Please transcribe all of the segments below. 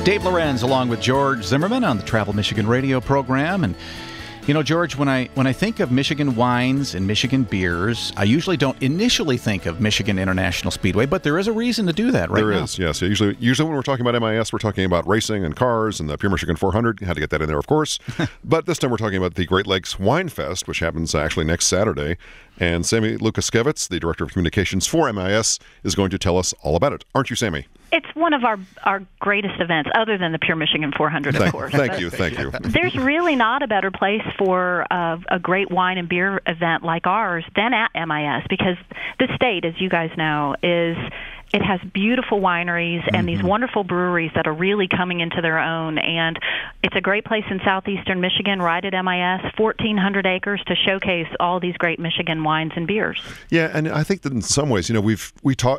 Dave Lorenz along with George Zimmerman on the Travel Michigan radio program. And you know, George, when I think of Michigan wines and Michigan beers, I usually don't initially think of Michigan International Speedway, but there is a reason to do that right now. There is, yes. Usually when we're talking about MIS, we're talking about racing and cars and the Pure Michigan 400. You had to get that in there, of course. But this time we're talking about the Great Lakes Wine Fest, which happens actually next Saturday. And Sammy Lukaskevitz, the Director of Communications for MIS, is going to tell us all about it. Aren't you, Sammy? It's one of our greatest events, other than the Pure Michigan 400, of course. Thank you. There's really not a better place for a great wine and beer event like ours than at MIS, because the state, as you guys know, it has beautiful wineries and these wonderful breweries that are really coming into their own. And it's a great place in southeastern Michigan, right at MIS, 1,400 acres to showcase all these great Michigan wines and beers. Yeah, and I think that in some ways, you know, we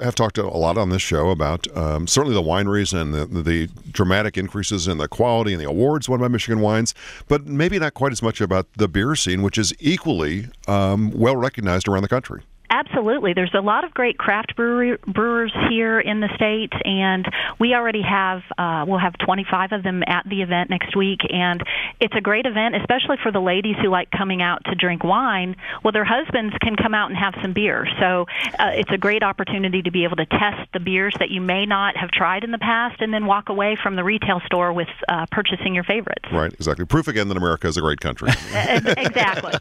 have talked a lot on this show about certainly the wineries and the dramatic increases in the quality and the awards won by Michigan wines, but maybe not quite as much about the beer scene, which is equally well recognized around the country. Absolutely. There's a lot of great craft brewers here in the state, and we already have, we'll have 25 of them at the event next week, and it's a great event, especially for the ladies who like coming out to drink wine. Well, their husbands can come out and have some beer, so it's a great opportunity to be able to test the beers that you may not have tried in the past and then walk away from the retail store with purchasing your favorites. Right, exactly. Proof again that America is a great country. Exactly.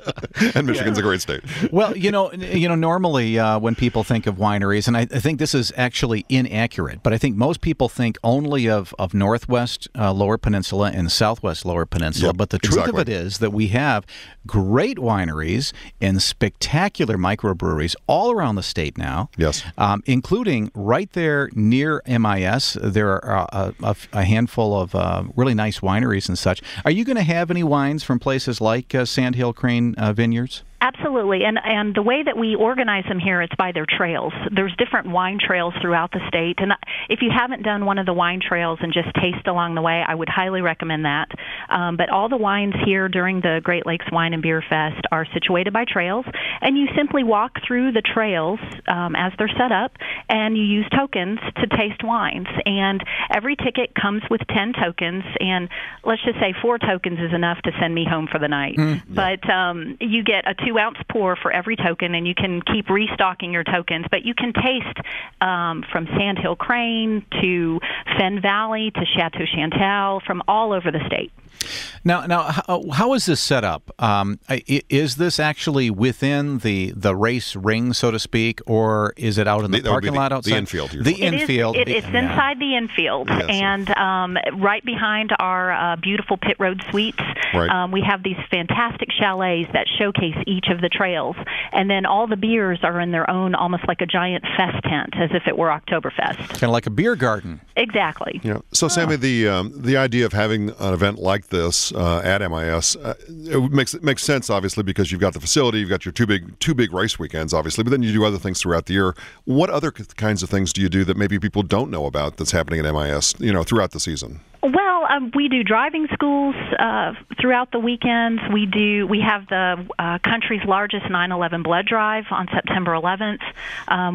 And Michigan's a great state. Well, you know, normally when people think of wineries, and I think this is actually inaccurate, but I think most people think only of Northwest Lower Peninsula and Southwest Lower Peninsula. Yep, but the truth of it is that we have great wineries and spectacular microbreweries all around the state now. Yes. Including right there near MIS. There are a handful of really nice wineries and such. Are you going to have any wines from places like Sandhill Crane Vineyards? Absolutely, and the way that we organize them here, it's by their trails. There's different wine trails throughout the state, and if you haven't done one of the wine trails and just taste along the way, I would highly recommend that. But all the wines here during the Great Lakes Wine and Beer Fest are situated by trails, and you simply walk through the trails as they're set up, and you use tokens to taste wines. And every ticket comes with 10 tokens, and let's just say 4 tokens is enough to send me home for the night. But you get a 2-ounce pour for every token, and you can keep restocking your tokens, but you can taste from Sandhill Crane to Fenn Valley to Chateau Chantal from all over the state. Now, how is this set up? Is this actually within the race ring, so to speak, or is it out in the parking lot outside? The infield. The infield. It's inside the infield, yes. And right behind our beautiful pit road suites, right. We have these fantastic chalets that showcase each of the trails, and then all the beers are in their own, almost like a giant fest tent, as if it were Oktoberfest. Kind of like a beer garden. Exactly. Yeah. So, Sammy, the idea of having an event like this at MIS, it makes sense, obviously, because you've got the facility, you've got your two big race weekends, obviously, but then you do other things throughout the year. What other kinds of things do you do that maybe people don't know about that's happening at MIS, throughout the season? Well, we do driving schools throughout the weekends. We have the country's largest 9/11 blood drive on September 11th.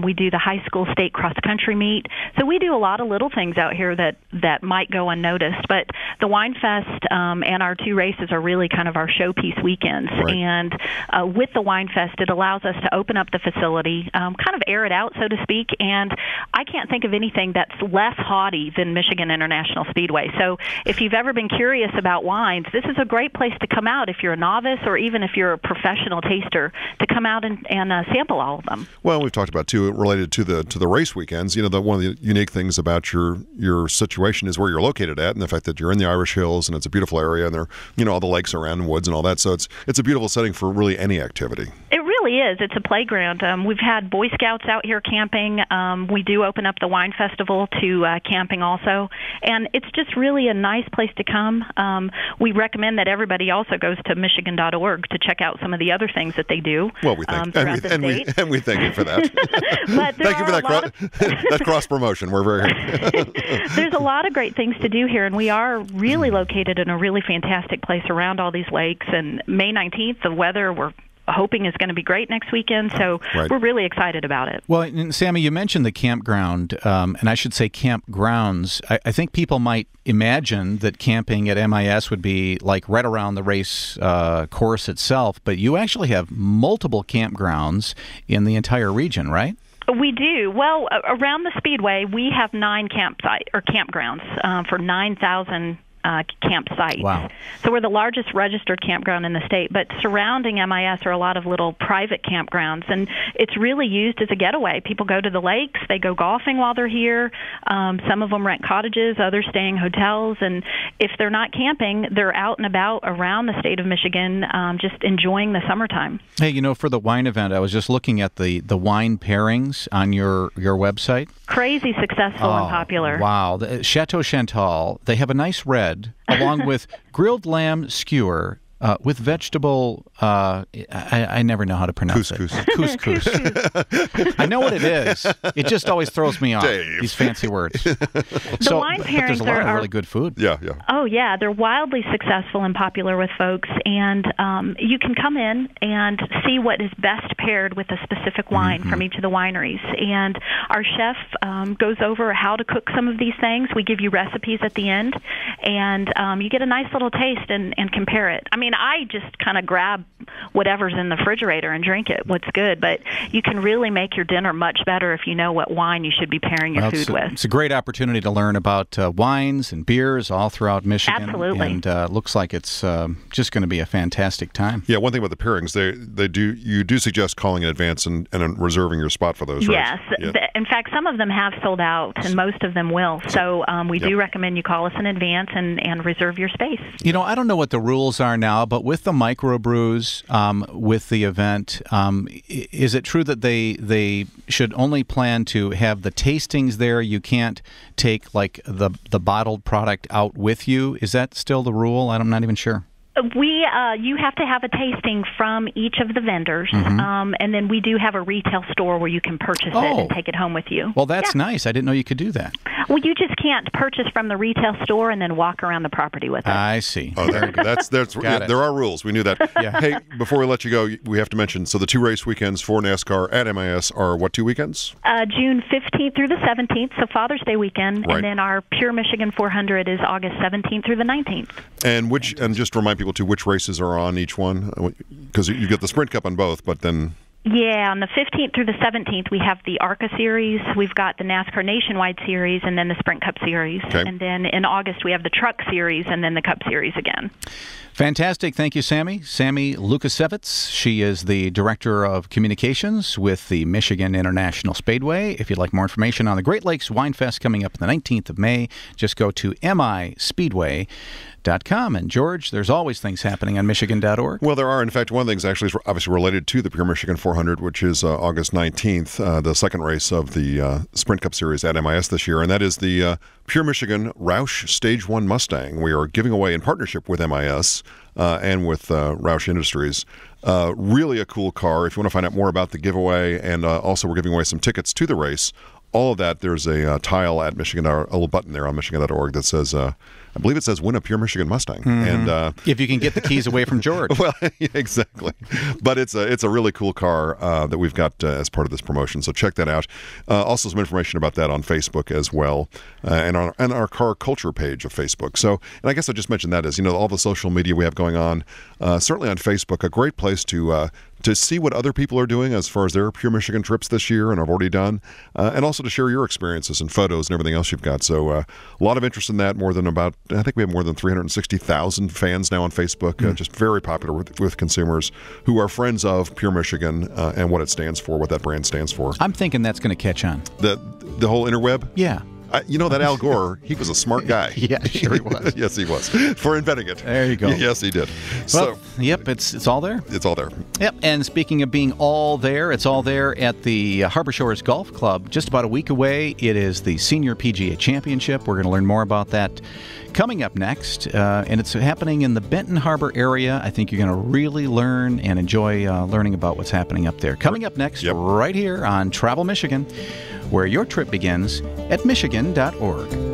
We do the high school state cross country meet. So we do a lot of little things out here that might go unnoticed. But the Wine Fest and our 2 races are really kind of our showpiece weekends. Right. And with the Wine Fest, it allows us to open up the facility, kind of air it out, so to speak. And I can't think of anything that's less haughty than Michigan International Speedway. So if you've ever been curious about wines, this is a great place to come out if you're a novice or even if you're a professional taster, to come out and sample all of them. Well, we've talked about, too, related to the race weekends, one of the unique things about your situation is where you're located at, and the fact that you're in the Irish Hills and it's a beautiful area, and there all the lakes around and woods and all that. So it's a beautiful setting for really any activity. It really is. It's a playground. We've had Boy Scouts out here camping. We do open up the Wine Festival to camping also, and it's just really a nice place to come. We recommend that everybody also goes to Michigan.org to check out some of the other things that they do. Well, we thank we thank you for that. But thank you for that cross promotion. We're very happy. There's a lot of great things to do here, and we are really located in a really fantastic place around all these lakes. And May 19th, the weather, we're hoping is going to be great next weekend. So we're really excited about it. Well, and Sammy, you mentioned the campground, and I should say campgrounds. I think people might imagine that camping at MIS would be like right around the race course itself, but you actually have multiple campgrounds in the entire region, right? We do. Well, around the Speedway, we have 9 campgrounds for 9,000 campsites. Wow. So we're the largest registered campground in the state, but surrounding MIS are a lot of little private campgrounds, and it's really used as a getaway. People go to the lakes, they go golfing while they're here. Some of them rent cottages, others stay in hotels, and if they're not camping, they're out and about around the state of Michigan just enjoying the summertime. Hey, for the wine event, I was just looking at the wine pairings on your website. Crazy successful and popular. Wow. The Chateau Chantal, they have a nice red along with grilled lamb skewer with vegetable, I never know how to pronounce it. Couscous. I know what it is. It just always throws me off, these fancy words. The wine pairings but there's a lot of really good food. Yeah. Oh, yeah. They're wildly successful and popular with folks, and you can come in and see what is best paired with a specific wine from each of the wineries. And our chef goes over how to cook some of these things. We give you recipes at the end, and you get a nice little taste and compare it. I mean, I just kind of grab whatever's in the refrigerator and drink it, what's good, but you can really make your dinner much better if you know what wine you should be pairing your food with. It's a great opportunity to learn about wines and beers all throughout Michigan. Absolutely. And looks like it's just going to be a fantastic time. Yeah, one thing about the pairings, you do suggest calling in advance and reserving your spot for those, right? Yes. In fact, some of them have sold out, and most of them will. So we do recommend you call us in advance and reserve your space. I don't know what the rules are now, but with the microbrews, with the event, is it true that they should only plan to have the tastings there? You can't take like the bottled product out with you. Is that still the rule? I'm not even sure. You have to have a tasting from each of the vendors, and then we do have a retail store where you can purchase it and take it home with you. Well, that's nice. I didn't know you could do that. Well, you just can't purchase from the retail store and then walk around the property with it. I see. Oh, there you go. There are rules. We knew that. Yeah. Hey, before we let you go, we have to mention, so the 2 race weekends for NASCAR at MIS are what 2 weekends? June 15th through the 17th, so Father's Day weekend, right. And then our Pure Michigan 400 is August 17th through the 19th. And just to remind people too, which races are on each one? Because you get the Sprint Cup on both, but then... Yeah, on the 15th through the 17th, we have the ARCA Series, we've got the NASCAR Nationwide Series, and then the Sprint Cup Series. Okay. And then in August, we have the Truck Series, and then the Cup Series again. Fantastic. Thank you, Sammy. Sammy Lukasiewicz. She is the Director of Communications with the Michigan International Speedway. If you'd like more information on the Great Lakes Wine Fest coming up on the 19th of May, just go to mispeedway.com. And George, there's always things happening on Michigan.org. Well, there are. In fact, one of the things actually is obviously related to the Pure Michigan 400, which is August 19th, the second race of the Sprint Cup Series at MIS this year, and that is the Pure Michigan Roush Stage 1 Mustang. We are giving away in partnership with MIS and with Roush Industries. Really a cool car. If you want to find out more about the giveaway, and also we're giving away some tickets to the race, all of that, there's a tile at Michigan, a little button there on Michigan.org that says, I believe it says, win a Pure Michigan Mustang. Mm-hmm. And if you can get the keys away from George. Well, yeah, exactly. But it's a really cool car that we've got as part of this promotion. So check that out. Also some information about that on Facebook as well, and on our car culture page of Facebook. So, and I guess I just mentioned that as, all the social media we have going on, certainly on Facebook, a great place to see what other people are doing as far as their Pure Michigan trips this year and have already done, and also to share your experiences and photos and everything else you've got. So a lot of interest in that, I think we have more than 360,000 fans now on Facebook, just very popular with consumers who are friends of Pure Michigan and what it stands for, what that brand stands for. I'm thinking that's going to catch on. The whole interweb? Yeah. That Al Gore, he was a smart guy. Yeah, sure he was. Yes, he was. For inventing it. There you go. Yes, he did. Well, yep, it's all there. It's all there. Yep, and speaking of being all there, it's all there at the Harbor Shores Golf Club. Just about a week away, it is the Senior PGA Championship. We're going to learn more about that coming up next, and it's happening in the Benton Harbor area. I think you're going to really learn and enjoy learning about what's happening up there. Coming up next, right here on Travel Michigan, where your trip begins at Michigan.org.